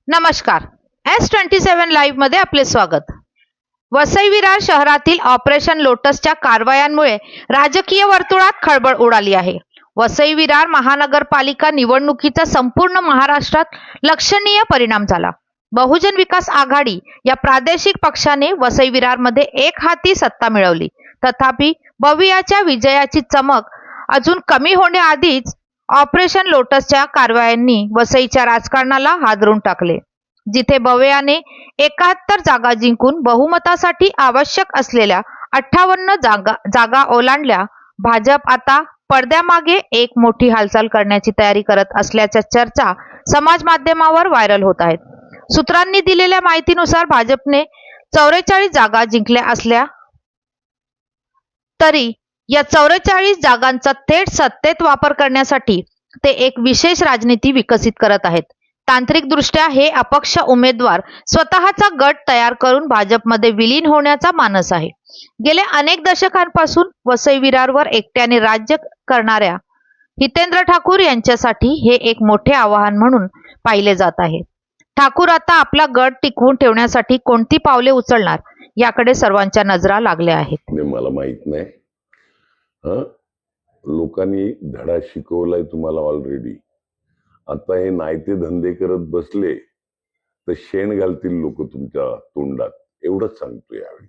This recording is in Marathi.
नमस्कार. S27 लाईव्ह मध्ये आपले स्वागत. वसई विरार शहरातील ऑपरेशन लोटसच्या कारवायांमुळे राजकीय वर्तुळात खळबळ उडाली आहे. वसई विरार महानगरपालिका निवडणुकीचा संपूर्ण महाराष्ट्रात लक्षणीय परिणाम झाला. बहुजन विकास आघाडी या प्रादेशिक पक्षाने वसई विरारमध्ये एकहाती सत्ता मिळवली. तथापि बवियाच्या विजयाची चमक अजून कमी होण्याआधीच ऑपरेशन लोटसच्या कारवायांनी वसईच्या राजकारणाला हादरून टाकले. जिथे बवियाने 71 जागा जिंकून बहुमतासाठी आवश्यक असलेल्या 58 जागा ओलांडल्या, भाजप आता पडद्यामागे एक मोठी हालचाल करण्याची तयारी करत असल्याच्या चर्चा समाज माध्यमावर व्हायरल होत आहेत. सूत्रांनी दिलेल्या माहितीनुसार भाजपने 44 जागा जिंकल्या असल्या तरी या 44 जागांचा थेट सत्तेत वापर करण्यासाठी ते एक विशेष राजनीती विकसित करत आहेत. तांत्रिकदृष्ट्या हे अपक्ष उमेदवार स्वतःचा गट तयार करून भाजपमध्ये विलीन होण्याचा मानस आहे. गेल्या अनेक दशकांपासून वसई विरारवर एकट्याने राज्य करणाऱ्या हितेंद्र ठाकूर यांच्यासाठी हे एक मोठे आव्हान म्हणून पाहिले जात आहे. ठाकूर आता आपला गट टिकवून ठेवण्यासाठी कोणती पावले उचलणार याकडे सर्वांच्या नजरा लागल्या आहेत. मला माहित नाही. लोकांनी धडा शिकवलाय तुम्हाला ऑलरेडी. आता हे नायते धंदे करत बसले तर शेण घालतील लोक तुमच्या तोंडात, एवढंच सांगतो यावेळी.